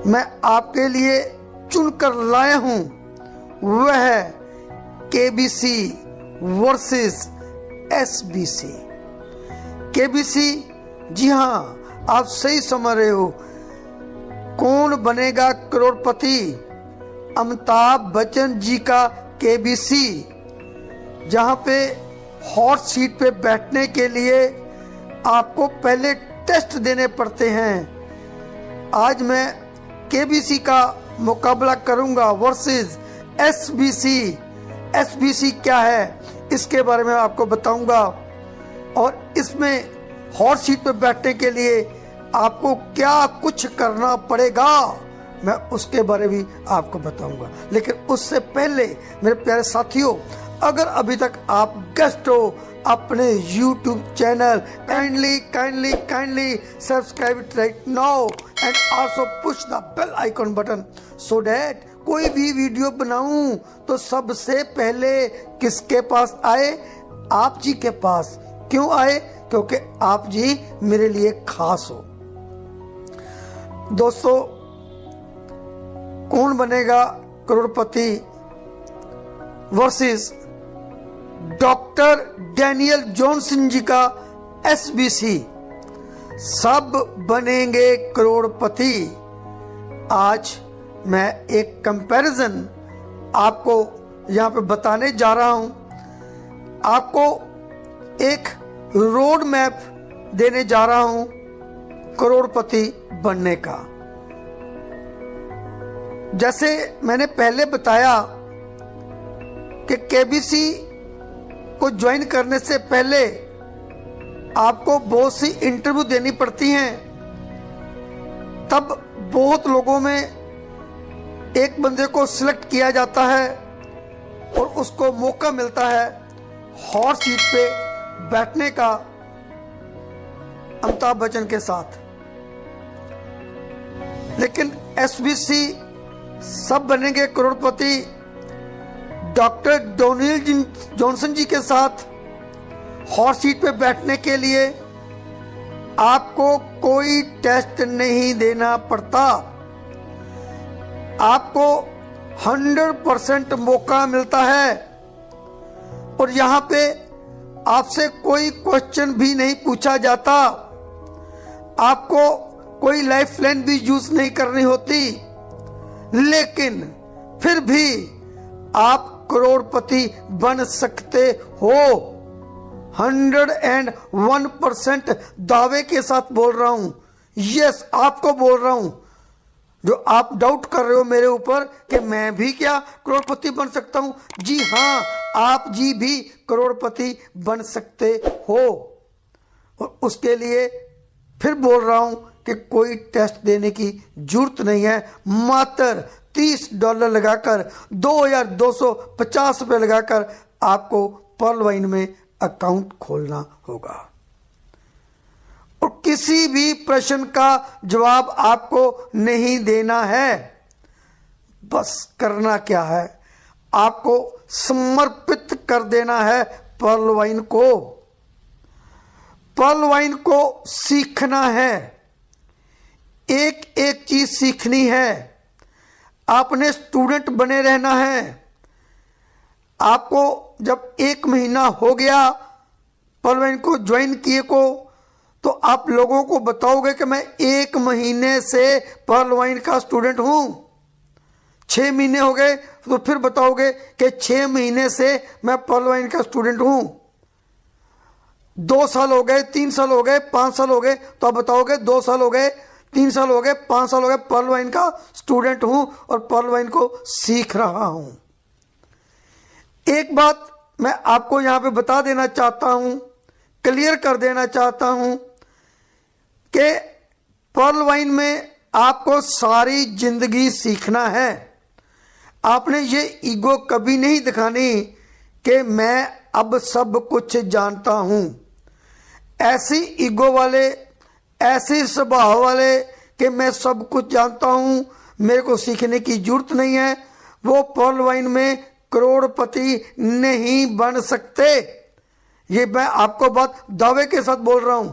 मैं आपके लिए चुनकर लाया हूं वह है केबीसी वर्सेस एसबीसी। केबीसी, जी हां, आप सही समझ रहे हो। कौन बनेगा करोड़पति? अमिताभ बच्चन जी का केबीसी, जहां पे हॉट सीट पे बैठने के लिए आपको पहले टेस्ट देने पड़ते हैं। आज मैं केबीसी का मुकाबला करूंगा वर्सेस एसबीसी। एसबीसी क्या है इसके बारे में आपको बताऊंगा, और इसमें हॉट सीट पे बैठने के लिए आपको क्या कुछ करना पड़ेगा मैं उसके बारे में भी आपको बताऊंगा। लेकिन उससे पहले मेरे प्यारे साथियों, अगर अभी तक आप गेस्ट हो अपने YouTube channel, kindly subscribe it right now and also push the bell icon button so that कोई भी वीडियो बनाऊं तो सबसे पहले किसके पास आए? आप जी के पास। क्यों आए? क्योंकि आप जी मेरे लिए खास हो। दोस्तों, कौन बनेगा करोड़पति वर्सेस डॉक्टर डैनियल जॉनसन जी का एसबीसी। सब बनेंगे करोड़पति। आज मैं एक कंपैरिजन आपको यहां पे बताने जा रहा हूं। आपको एक रोड मैप देने जा रहा हूं करोड़पति बनने का। जैसे मैंने पहले बताया कि केबीसी को ज्वाइन करने से पहले आपको बहुत सी इंटरव्यू देनी पड़ती हैं। तब बहुत लोगों में एक बंदे को सिलेक्ट किया जाता है और उसको मौका मिलता है हॉट सीट पे बैठने का अमिताभ बच्चन के साथ। लेकिन एसबीसी सब बनेंगे करोड़पति डॉक्टर डैनियल जॉनसन जी के साथ हॉट सीट पे बैठने के लिए आपको कोई टेस्ट नहीं देना पड़ता। आपको 100% मौका मिलता है और यहां पे आपसे कोई क्वेश्चन भी नहीं पूछा जाता। आपको कोई लाइफ लाइन भी यूज नहीं करनी होती, लेकिन फिर भी आप करोड़पति बन सकते हो। 101% दावे के साथ बोल रहा हूं। यस, आपको बोल रहा हूं जो आप डाउट कर रहे हो मेरे ऊपर कि मैं भी क्या करोड़पति बन सकता हूं। जी हां, आप जी भी करोड़पति बन सकते हो। और उसके लिए फिर बोल रहा हूं कि कोई टेस्ट देने की जरूरत नहीं है। मात्र $30 लगाकर, 2250 रुपये लगाकर आपको पर्ल वाइन में अकाउंट खोलना होगा और किसी भी प्रश्न का जवाब आपको नहीं देना है। बस करना क्या है, आपको समर्पित कर देना है पर्ल वाइन को। पर्ल वाइन को सीखना है, एक एक चीज सीखनी है। आपने स्टूडेंट बने रहना है। आपको जब 1 महीना हो गया पर्ल वाइन को ज्वाइन किए को, तो आप लोगों को बताओगे कि मैं 1 महीने से पर्ल वाइन का स्टूडेंट हूं। 6 महीने हो गए तो फिर बताओगे कि 6 महीने से मैं पर्ल वाइन का स्टूडेंट हूं। 2 साल हो गए, 3 साल हो गए, 5 साल हो गए, तो आप बताओगे 2 साल हो गए, 3 साल हो गए, 5 साल हो गए, पर्ल वाइन का स्टूडेंट हूं और पर्ल वाइन को सीख रहा हूं। एक बात मैं आपको यहां पे बता देना चाहता हूं, क्लियर कर देना चाहता हूं कि पर्ल वाइन में आपको सारी जिंदगी सीखना है। आपने ये ईगो कभी नहीं दिखानी कि मैं अब सब कुछ जानता हूं। ऐसी ईगो वाले, ऐसे स्वभाव वाले कि मैं सब कुछ जानता हूं, मेरे को सीखने की जरूरत नहीं है, वो पर्ल वाइन में करोड़पति नहीं बन सकते। ये मैं आपको बात दावे के साथ बोल रहा हूं।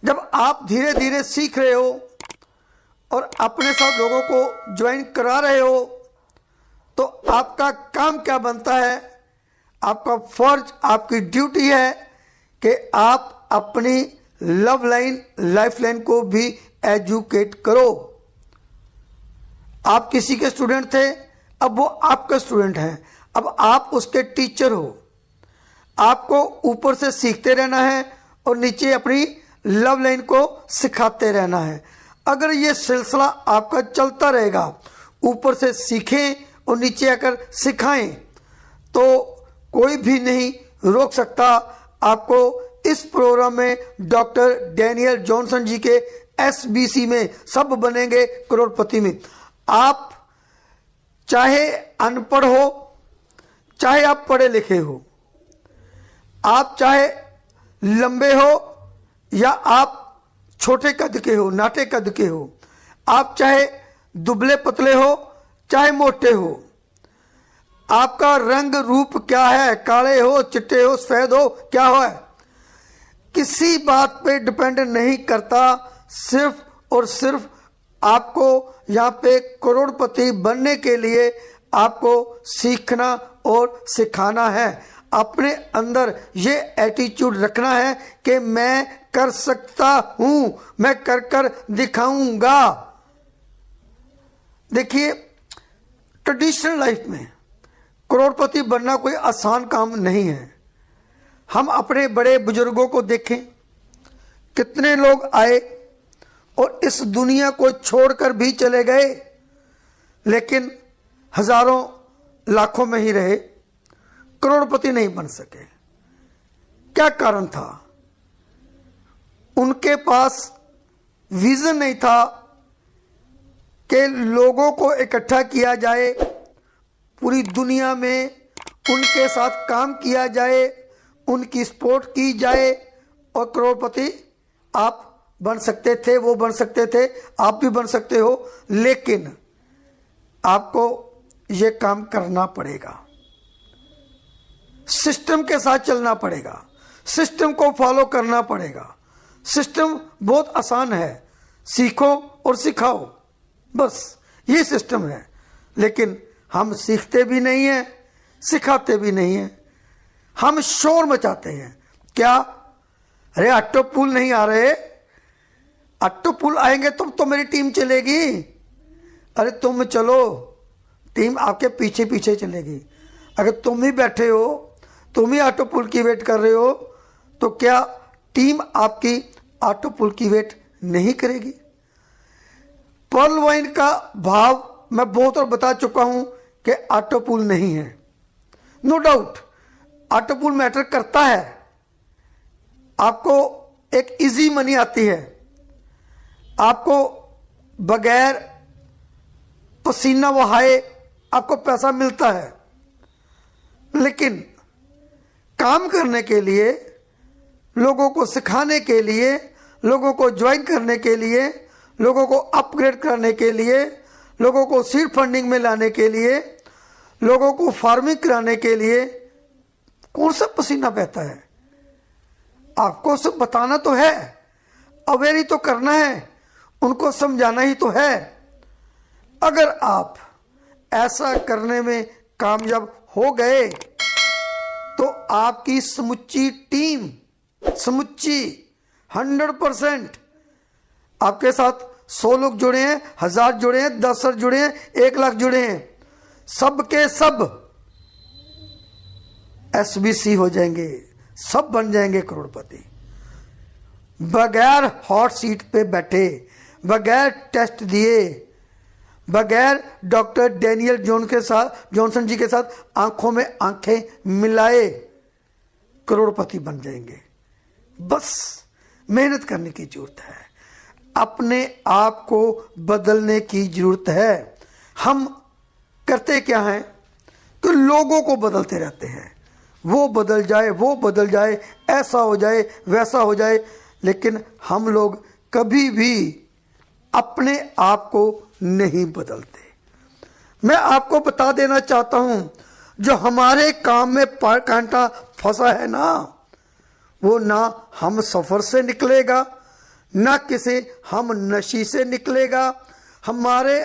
जब आप धीरे धीरे सीख रहे हो और अपने साथ लोगों को ज्वाइन करा रहे हो, तो आपका काम क्या बनता है? आपका फर्ज, आपकी ड्यूटी है कि आप अपनी लव लाइन, लाइफ लाइन को भी एजुकेट करो। आप किसी के स्टूडेंट थे, अब वो आपका स्टूडेंट है, अब आप उसके टीचर हो। आपको ऊपर से सीखते रहना है और नीचे अपनी लव लाइन को सिखाते रहना है। अगर ये सिलसिला आपका चलता रहेगा, ऊपर से सीखें और नीचे आकर सिखाएं, तो कोई भी नहीं रोक सकता आपको इस प्रोग्राम में डॉक्टर डैनियल जॉनसन जी के SBC में सब बनेंगे करोड़पति में। आप चाहे अनपढ़ हो, चाहे आप पढ़े लिखे हो, आप चाहे लंबे हो या आप छोटे कद के हो, नाटे कद के हो, आप चाहे दुबले पतले हो, चाहे मोटे हो, आपका रंग रूप क्या है, काले हो, चिट्टे हो, सफेद हो, क्या हो है, किसी बात पे डिपेंड नहीं करता। सिर्फ और सिर्फ आपको यहाँ पे करोड़पति बनने के लिए आपको सीखना और सिखाना है। अपने अंदर ये एटीट्यूड रखना है कि मैं कर सकता हूं, मैं कर कर दिखाऊंगा। देखिए, ट्रेडिशनल लाइफ में करोड़पति बनना कोई आसान काम नहीं है। हम अपने बड़े बुजुर्गों को देखें, कितने लोग आए और इस दुनिया को छोड़कर भी चले गए, लेकिन हजारों लाखों में ही रहे, करोड़पति नहीं बन सके। क्या कारण था? उनके पास विजन नहीं था कि लोगों को इकट्ठा किया जाए, पूरी दुनिया में उनके साथ काम किया जाए, उनकी सपोर्ट की जाए और करोड़पति आप बन सकते थे, वो बन सकते थे, आप भी बन सकते हो। लेकिन आपको ये काम करना पड़ेगा, सिस्टम के साथ चलना पड़ेगा, सिस्टम को फॉलो करना पड़ेगा। सिस्टम बहुत आसान है, सीखो और सिखाओ, बस ये सिस्टम है। लेकिन हम सीखते भी नहीं हैं, सिखाते भी नहीं हैं, हम शोर मचाते हैं। क्या? अरे ऑटो पुल नहीं आ रहे, ऑटो पुल आएंगे तो मेरी टीम चलेगी। अरे तुम चलो, टीम आपके पीछे पीछे चलेगी। अगर तुम ही बैठे हो, तुम ही ऑटो पुल की वेट कर रहे हो, तो क्या टीम आपकी ऑटो पुल की वेट नहीं करेगी? पर्ल वाइन का भाव मैं बहुत और बता चुका हूं कि ऑटो पुल नहीं है। नो डाउट ऑटो पुल मैटर करता है, आपको एक इजी मनी आती है, आपको बगैर पसीना बहाए आपको पैसा मिलता है। लेकिन काम करने के लिए, लोगों को सिखाने के लिए, लोगों को ज्वाइन करने के लिए, लोगों को अपग्रेड करने के लिए, लोगों को सीड फंडिंग में लाने के लिए, लोगों को फार्मिंग कराने के लिए कौन सा पसीना बहता है? आपको सब बताना तो है, अवेयर ही तो करना है, उनको समझाना ही तो है। अगर आप ऐसा करने में कामयाब हो गए तो आपकी समुच्ची टीम, समुच्ची 100% आपके साथ 100 लोग जुड़े हैं, 1000 जुड़े हैं, 10,000 जुड़े हैं, 1 लाख जुड़े हैं, सब के सब SBC हो जाएंगे, सब बन जाएंगे करोड़पति। बगैर हॉट सीट पे बैठे, बगैर टेस्ट दिए, बगैर डॉक्टर डैनियल जॉनसन जी के साथ आंखों में आंखें मिलाए करोड़पति बन जाएंगे। बस मेहनत करने की जरूरत है, अपने आप को बदलने की जरूरत है। हम करते क्या हैं कि लोगों को बदलते रहते हैं, वो बदल जाए, वो बदल जाए, ऐसा हो जाए, वैसा हो जाए, लेकिन हम लोग कभी भी अपने आप को नहीं बदलते। मैं आपको बता देना चाहता हूं, जो हमारे काम में कांटा फंसा है ना, वो ना हम सफर से निकलेगा, ना किसी हम नशी से निकलेगा, हमारे